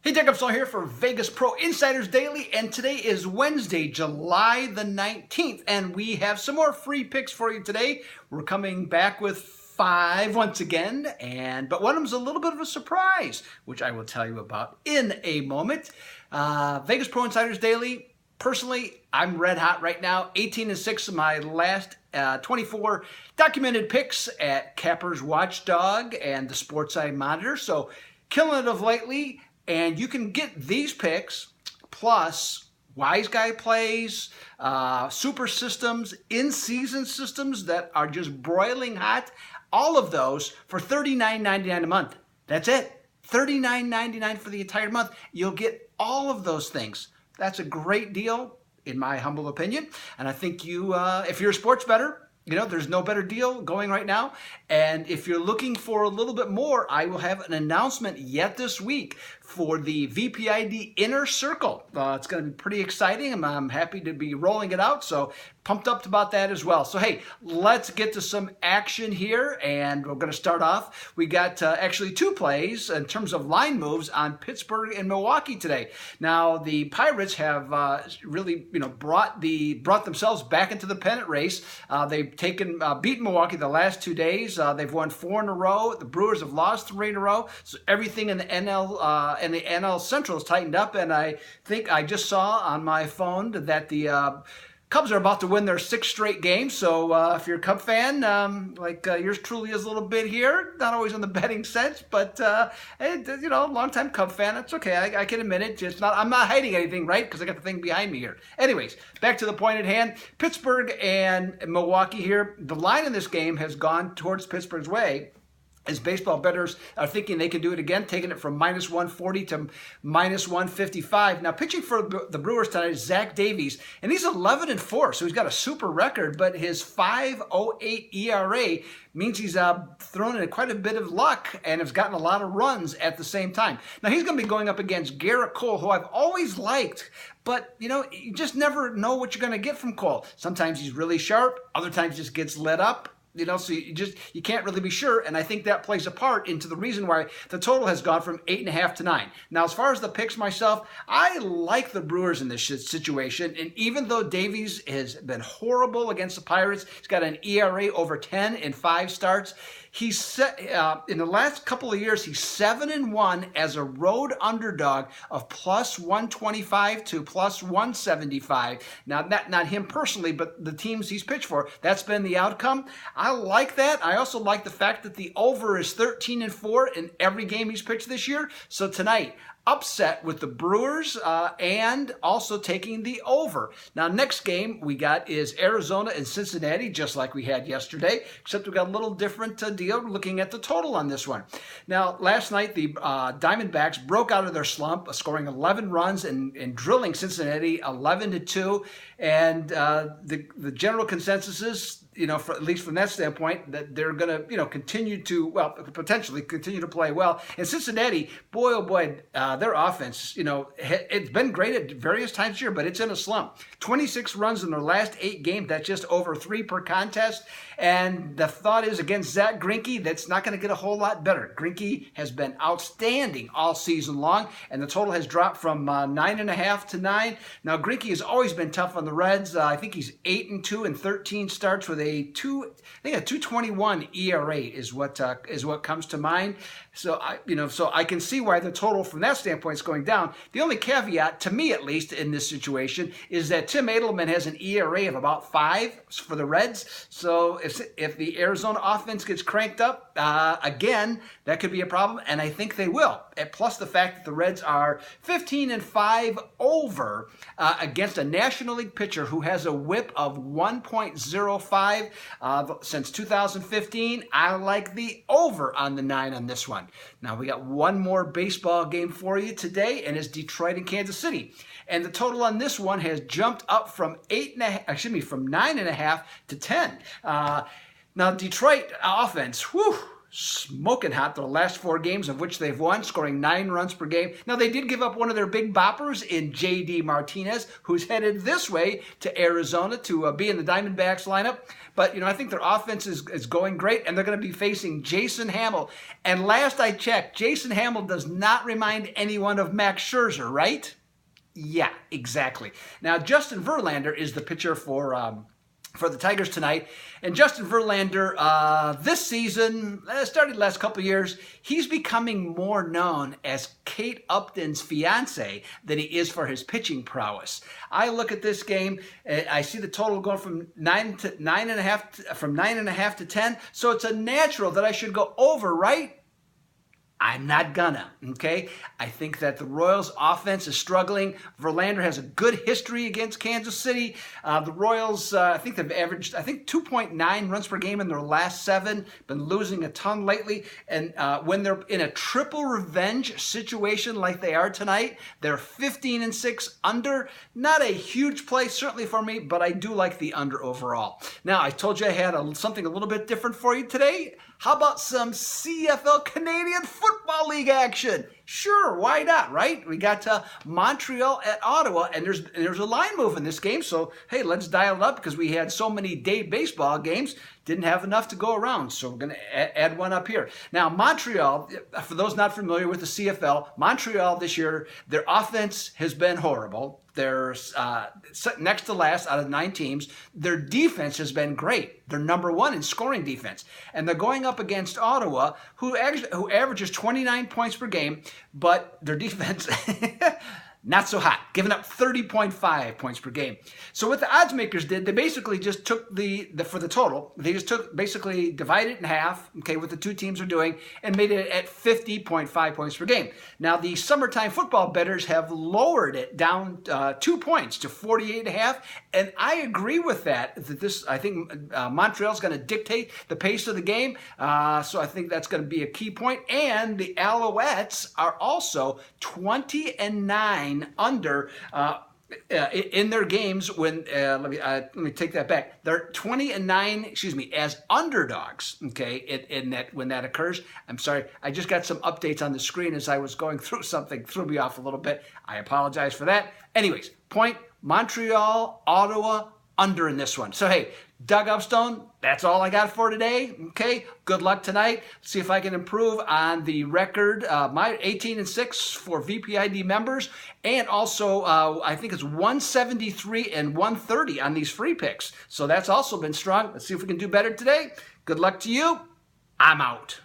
Hey, Upstone here for Vegas Pro Insiders Daily, and today is Wednesday, July the 19th, and we have some more free picks for you today. We're coming back with 5 once again, but one of them is a little bit of a surprise, which I will tell you about in a moment. Vegas Pro Insiders Daily, personally, I'm red hot right now. 18-6 of my last 24 documented picks at Capper's Watchdog and the Sportside Monitor, so killing it of lately. And you can get these picks plus Wise Guy plays, super systems, in-season systems that are just broiling hot. All of those for $39.99 a month. That's it. $39.99 for the entire month. You'll get all of those things. That's a great deal, in my humble opinion. And I think you, if you're a sports bettor, there's no better deal going right now. And if you're looking for a little bit more, I will have an announcement yet this week for the VPID Inner Circle. It's going to be pretty exciting. I'm happy to be rolling it out, so pumped up about that as well. So, hey, let's get to some action here, and we're going to start off. We got actually 2 plays in terms of line moves on Pittsburgh and Milwaukee today. Now, the Pirates have really, brought themselves back into the pennant race. They've beaten Milwaukee the last 2 days. They've won 4 in a row. The Brewers have lost 3 in a row. So everything in the NL Central is tightened up, and I think I just saw on my phone that the Cubs are about to win their 6th straight game. So if you're a Cub fan, yours truly is a little bit here, not always in the betting sense, but longtime Cub fan. That's okay. I can admit it. I'm not hiding anything, right? Because I got the thing behind me here. Anyways, back to the point at hand. Pittsburgh and Milwaukee here. The line in this game has gone towards Pittsburgh's way, as baseball bettors are thinking they can do it again, taking it from -140 to -155. Now, pitching for the Brewers tonight is Zach Davies, and he's 11-4, so he's got a super record, but his 5.08 ERA means he's thrown in quite a bit of luck and has gotten a lot of runs at the same time. Now, he's going to be going up against Garrett Cole, who I've always liked, but, you just never know what you're going to get from Cole. Sometimes he's really sharp, other times he just gets lit up. So you can't really be sure, and I think that plays a part into the reason why the total has gone from 8.5 to 9. Now, as far as the picks myself, I like the Brewers in this situation, and even though Davies has been horrible against the Pirates, he's got an ERA over 10 in 5 starts. He's in the last couple of years, he's 7-1 as a road underdog of +125 to +175. Now, not him personally, but the teams he's pitched for. That's been the outcome. I like that. I also like the fact that the over is 13-4 in every game he's pitched this year. So tonight, upset with the Brewers and also taking the over. Now, next game we got is Arizona and Cincinnati, just like we had yesterday, except we got a little different deal looking at the total on this one. Now, last night the Diamondbacks broke out of their slump, scoring 11 runs and drilling Cincinnati 11-2. And the general consensus is, at least from that standpoint, that they're going to, potentially continue to play well. And Cincinnati, boy, oh boy, their offense, it's been great at various times this year, but it's in a slump. 26 runs in their last 8 games. That's just over 3 per contest. And the thought is against Zach Greinke, that's not going to get a whole lot better. Greinke has been outstanding all season long, and the total has dropped from 9.5 to 9. Now, Greinke has always been tough on the Reds. I think he's 8-2 in 13 starts with a 2.21 ERA is what comes to mind. So I can see why the total from that standpoint is going down. The only caveat, to me at least, in this situation is that Tim Edelman has an ERA of about 5 for the Reds. So if the Arizona offense gets cranked up again, that could be a problem, and I think they will. And plus the fact that the Reds are 15-5 over against a National League pitcher who has a WHIP of 1.05 since 2015. I like the over on the 9 on this one. Now we got one more baseball game for you today, and it's Detroit and Kansas City. And the total on this one has jumped up from 9.5 to 10. Now Detroit offense, smoking hot the last 4 games of which they've won, scoring 9 runs per game. Now, they did give up one of their big boppers in J.D. Martinez, who's headed this way to Arizona to be in the Diamondbacks lineup. But, I think their offense is going great, and they're going to be facing Jason Hammel. And last I checked, Jason Hammel does not remind anyone of Max Scherzer, right? Yeah, exactly. Now, Justin Verlander is the pitcher for the Tigers tonight. And Justin Verlander, this season, started the last couple of years, he's becoming more known as Kate Upton's fiance than he is for his pitching prowess. I look at this game, I see the total going from 9.5 to 10, so it's a natural that I should go over, right? I'm not gonna, okay? I think that the Royals' offense is struggling. Verlander has a good history against Kansas City. The Royals, I think they've averaged, 2.9 runs per game in their last 7. Been losing a ton lately. And when they're in a triple revenge situation like they are tonight, they're 15-6 under. Not a huge play, certainly for me, but I do like the under overall. Now, I told you I had something a little bit different for you today. How about some CFL Canadian Football League action? Sure, why not, right? We got Montreal at Ottawa, and there's a line move in this game, so hey, let's dial it up because we had so many day baseball games, didn't have enough to go around, so we're going to add one up here. Now, Montreal, for those not familiar with the CFL, Montreal this year, their offense has been horrible. They're next to last out of 9 teams. Their defense has been great. They're number 1 in scoring defense. And they're going up against Ottawa, who averages 29 points per game, but their defense, not so hot, giving up 30.5 points per game. So what the odds makers did, they basically just took for the total, they just basically divided it in half, okay, what the 2 teams are doing, and made it at 50.5 points per game. Now, the summertime football bettors have lowered it down 2 points to 48.5, and I agree with that I think Montreal's going to dictate the pace of the game, so I think that's going to be a key point. And the Alouettes are also 20-9 under in their games when let me take that back. They're 20-9, as underdogs. Okay, in that when that occurs. I'm sorry, I just got some updates on the screen as I was going through something, threw me off a little bit. I apologize for that. Anyways, point Montreal, Ottawa under in this one. So hey, Doug Upstone, that's all I got for today. Okay, good luck tonight. See if I can improve on the record. My 18-6 for VPID members, and also I think it's 173 and 130 on these free picks. So that's also been strong. Let's see if we can do better today. Good luck to you. I'm out.